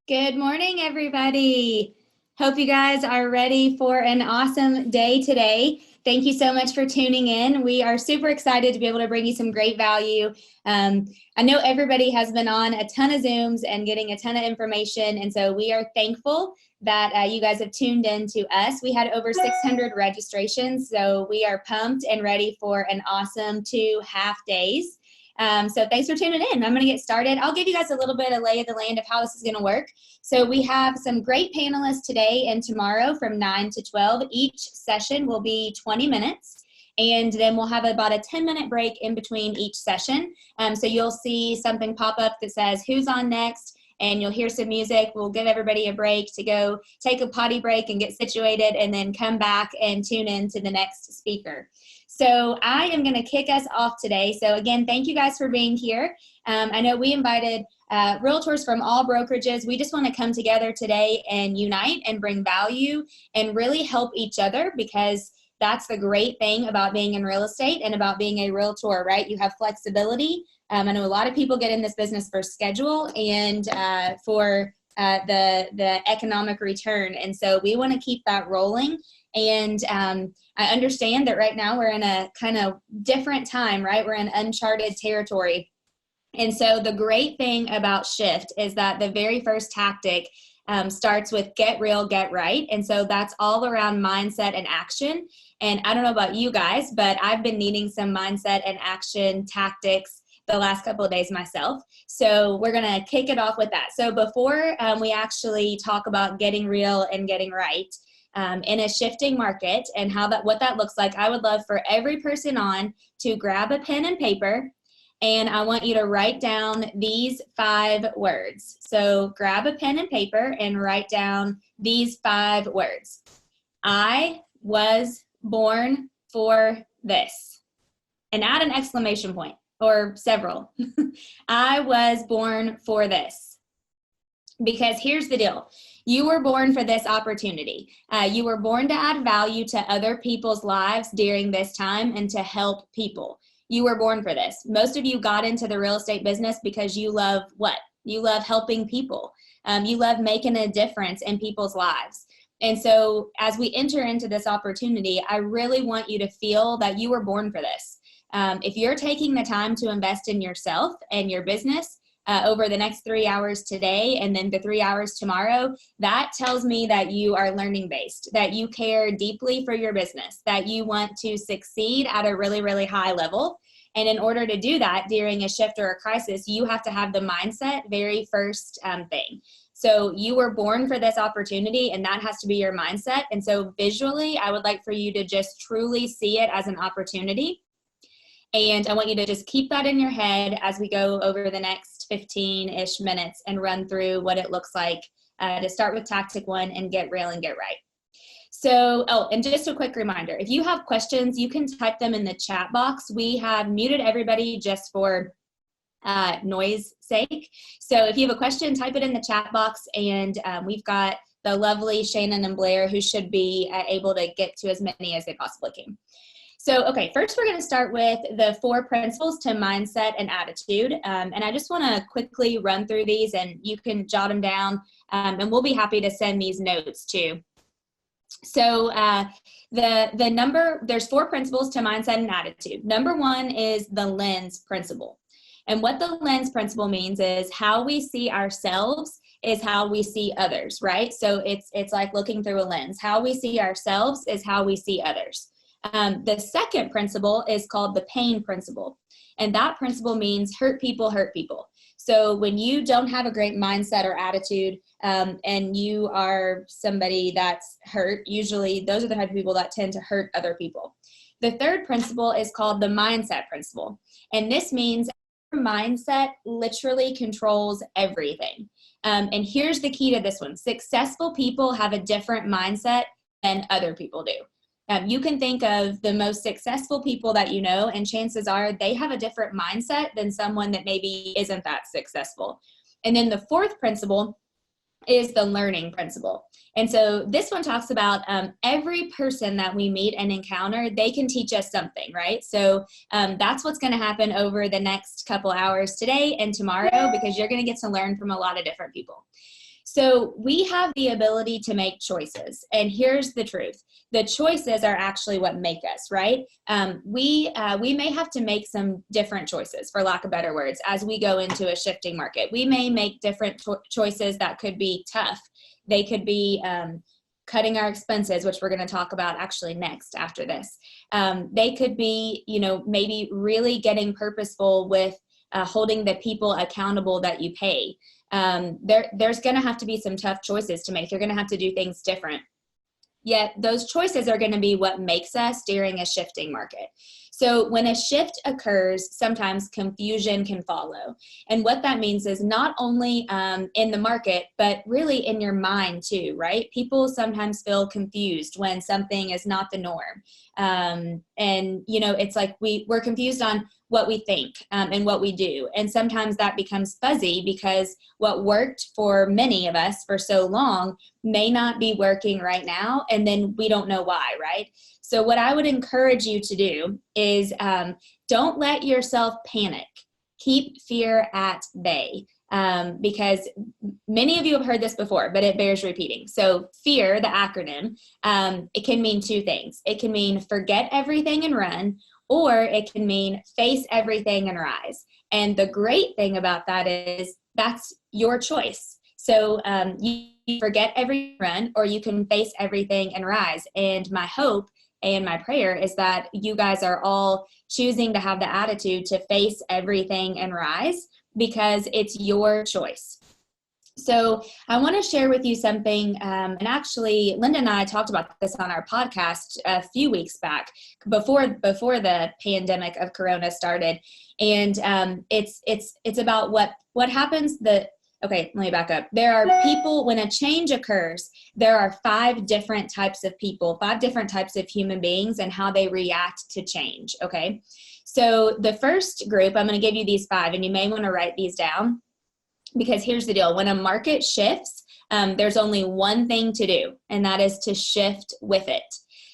Good morning, everybody. Hope you guys are ready for an awesome day today. Thank you so much for tuning in. We are super excited to be able to bring you some great value. I know everybody has been on a ton of Zooms and getting a ton of information, and so we are thankful that you guys have tuned in to us. We had over 600 registrations, so we are pumped and ready for an awesome 2 half days. So thanks for tuning in. I'm going to get started. I'll give you guys a little bit of lay of the land of how this is going to work. So we have some great panelists today and tomorrow from 9 to 12. Each session will be 20 minutes. And then we'll have about a 10-minute break in between each session. So you'll see something pop up that says, who's on next? And you'll hear some music. We'll give everybody a break to go take a potty break and get situated, and then come back and tune in to the next speaker. So I am going to kick us off today. So again, thank you guys for being here. I know we invited realtors from all brokerages. We just want to come together today and unite and bring value and really help each other, because that's the great thing about being in real estate and about being a realtor, right? You have flexibility. I know a lot of people get in this business for schedule and for the economic return. And so we want to keep that rolling. And I understand that right now we're in a kind of different time, right? We're in uncharted territory. And so the great thing about Shift is that the very first tactic starts with get real, get right. And so that's all around mindset and action. And I don't know about you guys, but I've been needing some mindset and action tactics the last couple of days myself. So we're going to kick it off with that. So before we actually talk about getting real and getting right, in a shifting market and what that looks like, I would love for every person on to grab a pen and paper, and I want you to write down these 5 words. So grab a pen and paper and write down these 5 words. I was born for this. And add an exclamation point or several. I was born for this. Because here's the deal. You were born for this opportunity. You were born to add value to other people's lives during this time and to help people. You were born for this. Most of you got into the real estate business because you love what? You love helping people. You love making a difference in people's lives. And so as we enter into this opportunity, I really want you to feel that you were born for this. If you're taking the time to invest in yourself and your business, over the next 3 hours today and then the 3 hours tomorrow, that tells me that you are learning based, that you care deeply for your business, that you want to succeed at a really, really high level. And in order to do that during a shift or a crisis, you have to have the mindset very first thing. So you were born for this opportunity, and that has to be your mindset. And so visually, I would like for you to just truly see it as an opportunity. And I want you to just keep that in your head as we go over the next 15-ish minutes and run through what it looks like to start with tactic 1 and get real and get right. So, and just a quick reminder, if you have questions, you can type them in the chat box. We have muted everybody just for noise sake. So if you have a question, type it in the chat box, and we've got the lovely Shannon and Blair who should be able to get to as many as they possibly can. So, okay, first we're going to start with the 4 principles to mindset and attitude. And I just want to quickly run through these, and you can jot them down, and we'll be happy to send these notes too. So there's 4 principles to mindset and attitude. Number 1 is the lens principle. And what the lens principle means is how we see ourselves is how we see others, right? So it's like looking through a lens. How we see ourselves is how we see others. The second principle is called the pain principle. And that principle means hurt people hurt people. So when you don't have a great mindset or attitude and you are somebody that's hurt, usually those are the type of people that tend to hurt other people. The third principle is called the mindset principle. And this means your mindset literally controls everything. And here's the key to this one. Successful people have a different mindset than other people do. You can think of the most successful people that you know, and chances are they have a different mindset than someone that maybe isn't that successful. And then the fourth principle is the learning principle. And so this one talks about every person that we meet and encounter, they can teach us something, right? So that's what's going to happen over the next couple hours today and tomorrow, because you're going to get to learn from a lot of different people. So we have the ability to make choices. And here's the truth. The choices are actually what make us, right? We may have to make some different choices, for lack of better words, as we go into a shifting market. We may make different choices that could be tough. They could be cutting our expenses, which we're going to talk about actually next after this. They could be, maybe really getting purposeful with holding the people accountable that you pay. There's going to have to be some tough choices to make. You're going to have to do things different. Yet those choices are going to be what makes us during a shifting market. So when a shift occurs, sometimes confusion can follow. And what that means is not only in the market, but really in your mind too, right? People sometimes feel confused when something is not the norm. It's like we're confused on what we think and what we do. And sometimes that becomes fuzzy because what worked for many of us for so long may not be working right now. And then we don't know why, right? So what I would encourage you to do is don't let yourself panic. Keep fear at bay. Because many of you have heard this before, but it bears repeating. So fear, the acronym, it can mean two things. It can mean forget everything and run, or it can mean face everything and rise. And the great thing about that is that's your choice. So you forget every run, or you can face everything and rise. And my hope and my prayer is that you guys are all choosing to have the attitude to face everything and rise, because it's your choice. So I want to share with you something, and actually Linda and I talked about this on our podcast a few weeks back before the pandemic of Corona started. And it's about what happens okay, let me back up. There are people, when a change occurs, there are 5 different types of people, 5 different types of human beings and how they react to change, okay? So the first group, I'm going to give you these 5, and you may want to write these down, because here's the deal. When a market shifts, there's only one thing to do, and that is to shift with it.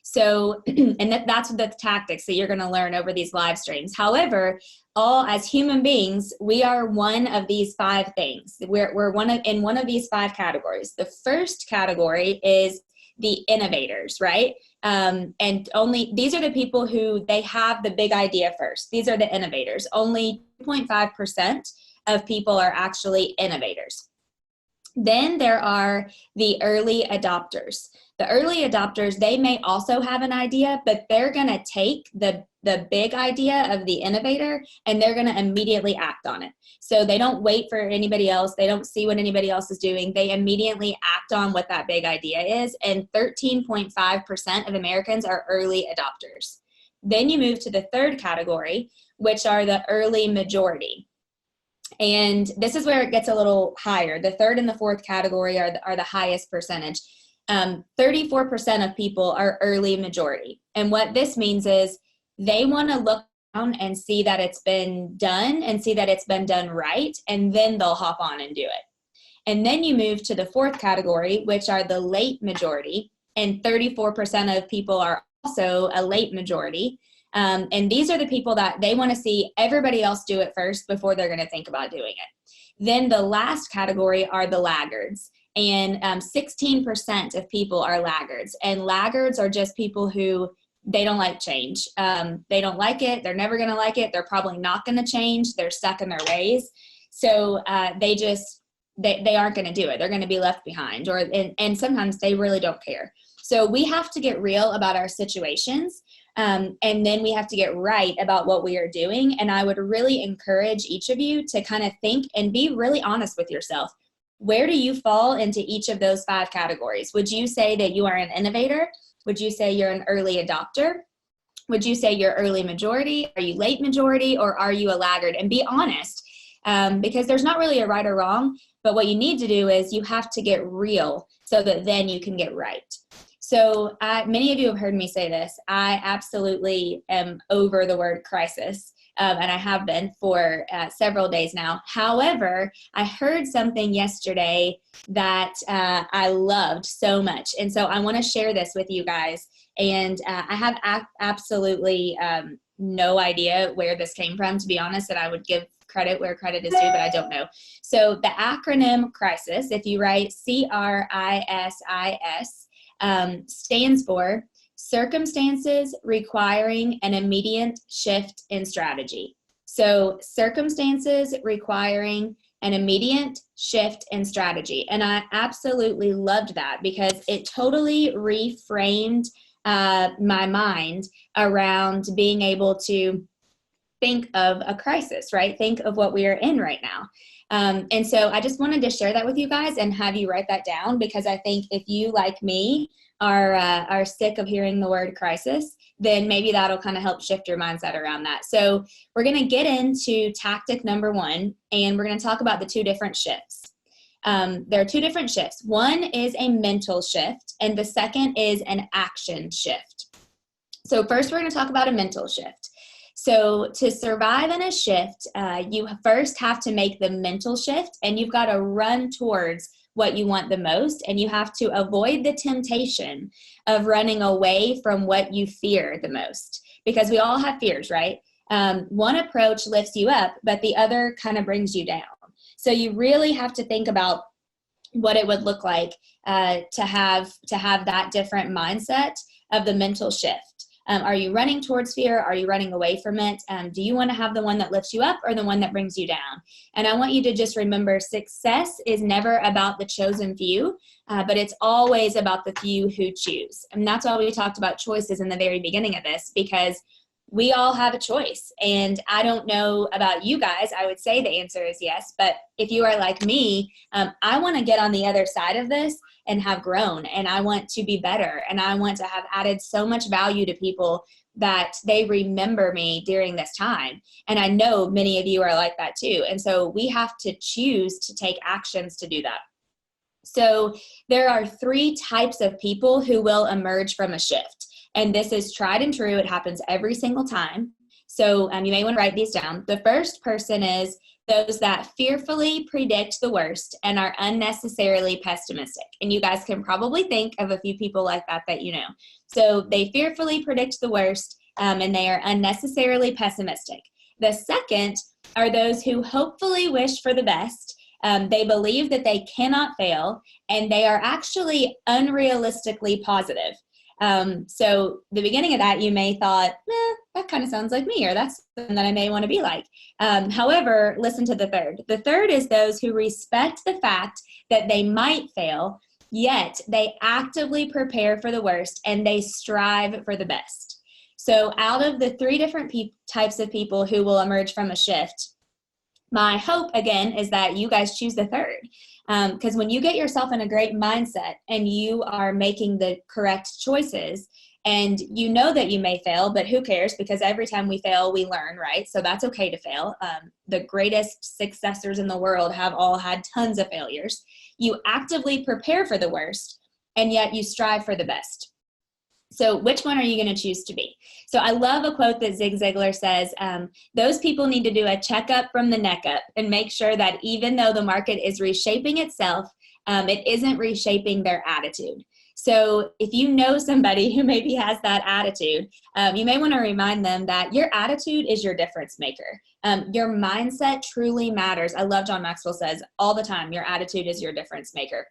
So, and that's the tactics that you're going to learn over these live streams. However, all as human beings, we are one of these 5 things. We're in one of these 5 categories. The first category is the innovators, right? And only these are the people who they have the big idea first. These are the innovators. Only 2.5% of people are actually innovators. Then there are the early adopters. The early adopters, they may also have an idea, but they're going to take the big idea of the innovator and they're going to immediately act on it. So they don't wait for anybody else. They don't see what anybody else is doing. They immediately act on what that big idea is. And 13.5% of Americans are early adopters. Then you move to the third category, which are the early majority. And this is where it gets a little higher. The third and the fourth category are the highest percentage. 34% of people are early majority. And what this means is they want to look down and see that it's been done and see that it's been done right, and then they'll hop on and do it. And then you move to the fourth category, which are the late majority, and 34% of people are also a late majority. And these are the people that they want to see everybody else do it first before they're going to think about doing it. Then the last category are the laggards. And 16% of people are laggards. And laggards are just people who they don't like change. They don't like it. They're never going to like it. They're probably not going to change. They're stuck in their ways. So they aren't going to do it. They're going to be left behind. And sometimes they really don't care. So we have to get real about our situations. And then we have to get right about what we are doing. And I would really encourage each of you to kind of think and be really honest with yourself. Where do you fall into each of those 5 categories? Would you say that you are an innovator? Would you say you're an early adopter? Would you say you're early majority? Are you late majority? Or are you a laggard? And be honest, because there's not really a right or wrong. But what you need to do is you have to get real so that then you can get right. So many of you have heard me say this. I absolutely am over the word crisis. And I have been for several days now. However, I heard something yesterday that I loved so much. And so I want to share this with you guys. And I have absolutely no idea where this came from, to be honest, and I would give credit where credit is due, but I don't know. So the acronym CRISIS, if you write CRISIS, stands for Circumstances Requiring an Immediate Shift in Strategy. So circumstances requiring an immediate shift in strategy. And I absolutely loved that because it totally reframed my mind around being able to think of a crisis, right? Think of what we are in right now. And so I just wanted to share that with you guys and have you write that down, because I think if you, like me, are sick of hearing the word crisis, then maybe that'll kind of help shift your mindset around that. So we're going to get into tactic number 1, and we're going to talk about the 2 different shifts. There are 2 different shifts. One is a mental shift, and the second is an action shift. So first, we're going to talk about a mental shift. So to survive in a shift, you first have to make the mental shift, and you've got to run towards what you want the most, and you have to avoid the temptation of running away from what you fear the most, because we all have fears, right? One approach lifts you up, but the other kind of brings you down. So you really have to think about what it would look like to have that different mindset of the mental shift. Are you running towards fear? Are you running away from it? Do you want to have the one that lifts you up or the one that brings you down? And I want you to just remember, success is never about the chosen few, but it's always about the few who choose. And that's why we talked about choices in the very beginning of this, because we all have a choice. And I don't know about you guys. I would say the answer is yes. But if you are like me, I want to get on the other side of this and have grown, and I want to be better, and I want to have added so much value to people that they remember me during this time. And I know many of you are like that too. And so we have to choose to take actions to do that. So there are 3 types of people who will emerge from a shift. And this is tried and true. It happens every single time. So you may want to write these down. The first person is those that fearfully predict the worst and are unnecessarily pessimistic. And you guys can probably think of a few people like that you know. So they fearfully predict the worst and they are unnecessarily pessimistic. The second are those who hopefully wish for the best. They believe that they cannot fail, and they are actually unrealistically positive. So the beginning of that, you may thought, that kind of sounds like me, or that's something that I may want to be like. However, listen to the third. The third is those who respect the fact that they might fail, yet they actively prepare for the worst and they strive for the best. So out of the 3 different types of people who will emerge from a shift, my hope, again, is that you guys choose the third. Because when you get yourself in a great mindset and you are making the correct choices, and you know that you may fail, but who cares? Because every time we fail, we learn, right? So that's okay to fail. The greatest successors in the world have all had tons of failures. You actively prepare for the worst, and yet you strive for the best. So which one are you going to choose to be? So I love a quote that Zig Ziglar says, those people need to do a checkup from the neck up and make sure that even though the market is reshaping itself, it isn't reshaping their attitude. So if you know somebody who maybe has that attitude, you may want to remind them that your attitude is your difference maker. Your mindset truly matters. I love John Maxwell says all the time, your attitude is your difference maker.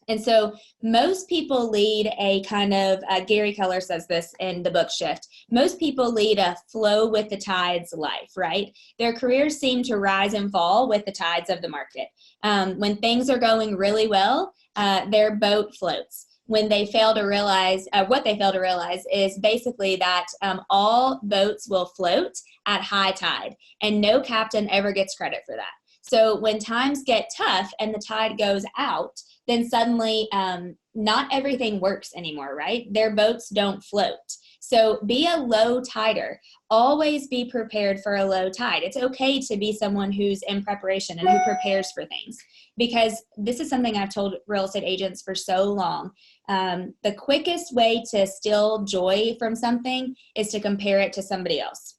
And so most people lead a kind of, Gary Keller says this in the book Shift, most people lead a flow with the tides life, right? Their careers seem to rise and fall with the tides of the market. When things are going really well, their boat floats. When they fail to realize, what they fail to realize is basically that all boats will float at high tide, and no captain ever gets credit for that. So when times get tough and the tide goes out, then suddenly not everything works anymore, right? Their boats don't float. So be a low tider. Always be prepared for a low tide. It's okay to be someone who's in preparation and who prepares for things, because this is something I've told real estate agents for so long. The quickest way to steal joy from something is to compare it to somebody else.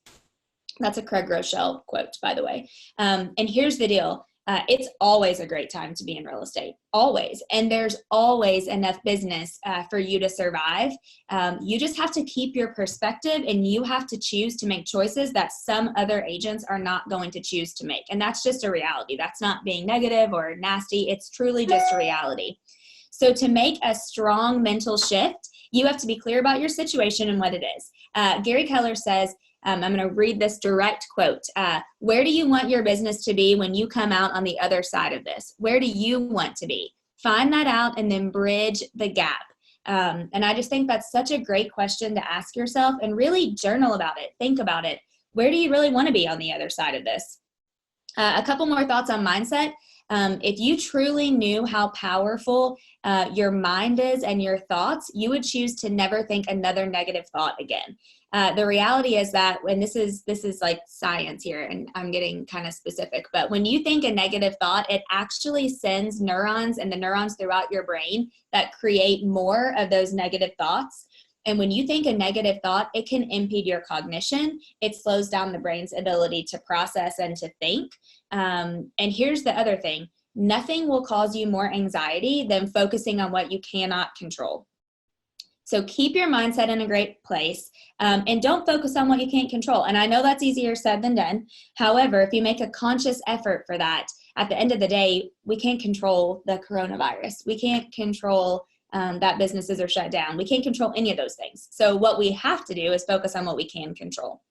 That's a Craig Rochelle quote, by the way. And here's the deal. it's always a great time to be in real estate, always. And there's always enough business for you to survive. You just have to keep your perspective, and you have to choose to make choices that some other agents are not going to choose to make. And that's just a reality. That's not being negative or nasty. It's truly just a reality. So to make a strong mental shift, you have to be clear about your situation and what it is. Gary Keller says, I'm going to read this direct quote. Where do you want your business to be when you come out on the other side of this? Where do you want to be? Find that out and then bridge the gap. And I just think that's such a great question to ask yourself, and really journal about it. Think about it. Where do you really want to be on the other side of this? A couple more thoughts on mindset. If you truly knew how powerful your mind is and your thoughts, you would choose to never think another negative thought again. The reality is that, when this is like science here, and I'm getting kind of specific, but when you think a negative thought, it actually sends neurons and the neurons throughout your brain that create more of those negative thoughts. And when you think a negative thought, it can impede your cognition. It slows down the brain's ability to process and to think. And here's the other thing. Nothing will cause you more anxiety than focusing on what you cannot control. So keep your mindset in a great place, and don't focus on what you can't control. And I know that's easier said than done. However, if you make a conscious effort for that, at the end of the day, we can't control the coronavirus. We can't control that businesses are shut down. We can't control any of those things. So what we have to do is focus on what we can control.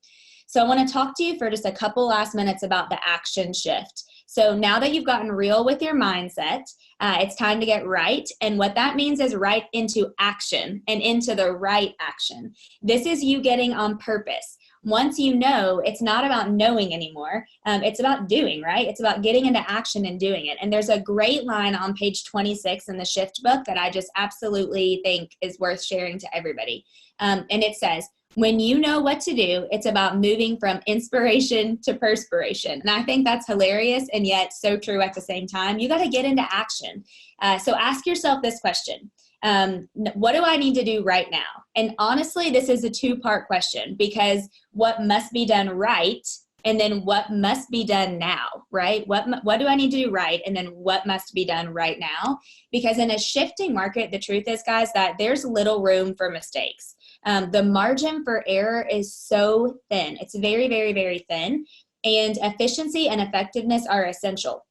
So I want to talk to you for just a couple last minutes about the action shift. So now that you've gotten real with your mindset, it's time to get right. And what that means is right into action, and into the right action. This is you getting on purpose. Once you know, it's not about knowing anymore. It's about doing, right? It's about getting into action and doing it. And there's a great line on page 26 in the Shift book that I just absolutely think is worth sharing to everybody. And it says, when you know what to do, it's about moving from inspiration to perspiration. And I think that's hilarious and yet so true at the same time. You got to get into action. So ask yourself this question. What do I need to do right now? And honestly, this is a two-part question, because what must be done right, and then what must be done now, right? What do I need to do right? And then what must be done right now? Because in a shifting market, the truth is, guys, that there's little room for mistakes. The margin for error is so thin. It's very, very, very thin. And efficiency and effectiveness are essential.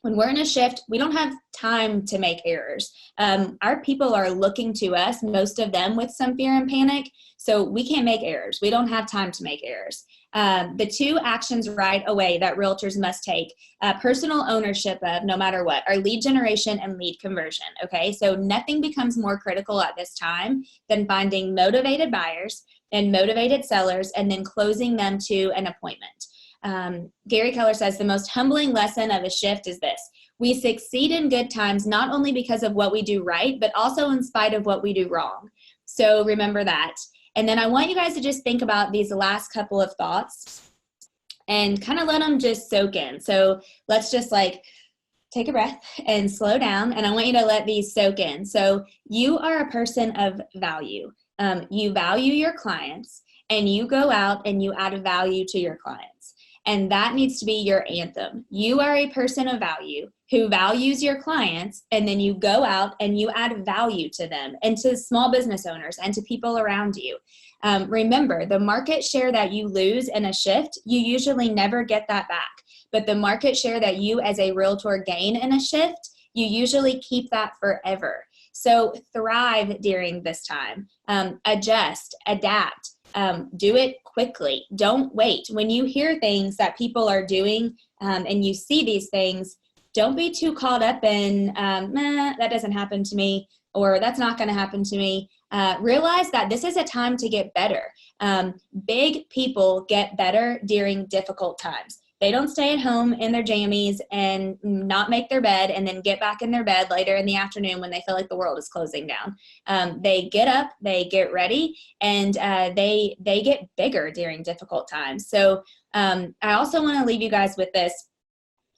When we're in a shift, we don't have time to make errors. Our people are looking to us, most of them with some fear and panic, so we can't make errors. We don't have time to make errors. The two actions right away that realtors must take, personal ownership of, no matter what, are lead generation and lead conversion, okay? So nothing becomes more critical at this time than finding motivated buyers and motivated sellers, and then closing them to an appointment. Gary Keller says the most humbling lesson of a shift is this: we succeed in good times not only because of what we do right, but also in spite of what we do wrong. So remember that. And then I want you guys to just think about these last couple of thoughts and kind of let them just soak in. So let's just take a breath and slow down. And I want you to let these soak in. So you are a person of value. You value your clients, and you go out and you add value to your clients. And that needs to be your anthem. You are a person of value who values your clients, and then you go out and you add value to them and to small business owners and to people around you. Remember, the market share that you lose in a shift, you usually never get that back. But the market share that you as a realtor gain in a shift, you usually keep that forever. So thrive during this time. Adjust, adapt. Do it quickly. Don't wait. When you hear things that people are doing and you see these things, don't be too caught up in, that doesn't happen to me, or that's not going to happen to me. Realize that this is a time to get better. Big people get better during difficult times. They don't stay at home in their jammies and not make their bed and then get back in their bed later in the afternoon when they feel like the world is closing down. They get up, they get ready, and they get bigger during difficult times. So I also want to leave you guys with this.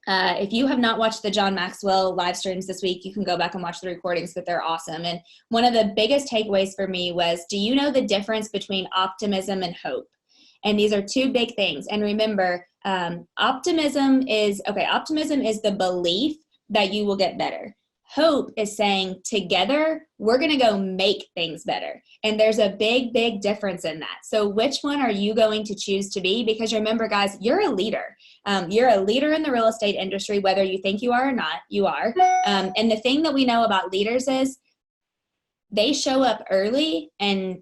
If you have not watched the John Maxwell live streams this week, you can go back and watch the recordings, but they're awesome. And one of the biggest takeaways for me was, do you know the difference between optimism and hope? And these are two big things. And remember, Optimism is the belief that you will get better. Hope is saying together, we're going to go make things better. And there's a big, big difference in that. So which one are you going to choose to be? Because remember, guys, you're a leader. You're a leader in the real estate industry, whether you think you are or not, you are. And the thing that we know about leaders is they show up early, and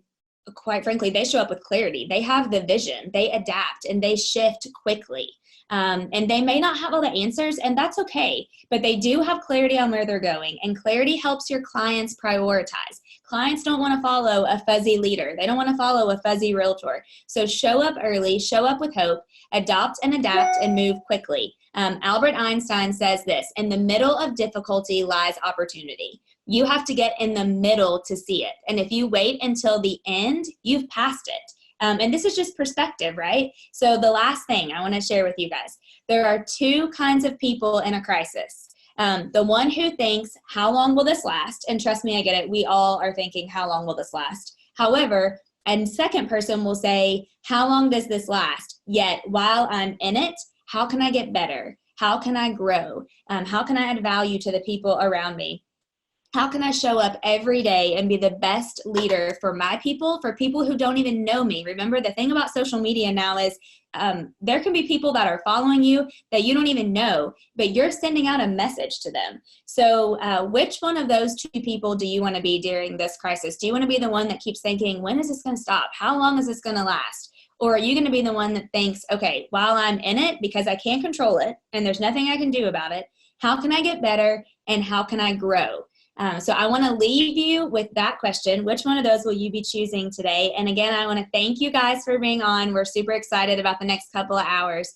quite frankly, they show up with clarity. They have the vision, they adapt, and they shift quickly. And they may not have all the answers, and that's okay, but they do have clarity on where they're going, and clarity helps your clients prioritize. Clients don't want to follow a fuzzy leader. They don't want to follow a fuzzy realtor. So show up early, show up with hope, adopt and adapt, and move quickly. Albert Einstein says this: in the middle of difficulty lies opportunity. You have to get in the middle to see it. And if you wait until the end, you've passed it. And this is just perspective, right? So the last thing I want to share with you guys, there are two kinds of people in a crisis. The one who thinks, how long will this last? And trust me, I get it. We all are thinking, how long will this last? However, a second person will say, how long does this last? Yet while I'm in it, how can I get better? How can I grow? How can I add value to the people around me? How can I show up every day and be the best leader for my people, for people who don't even know me? Remember, the thing about social media now is there can be people that are following you that you don't even know, but you're sending out a message to them. So which one of those two people do you want to be during this crisis? Do you want to be the one that keeps thinking, when is this going to stop? How long is this going to last? Or are you going to be the one that thinks, okay, while I'm in it, because I can't control it and there's nothing I can do about it, how can I get better and how can I grow? So I want to leave you with that question. Which one of those will you be choosing today? And again, I want to thank you guys for being on. We're super excited about the next couple of hours.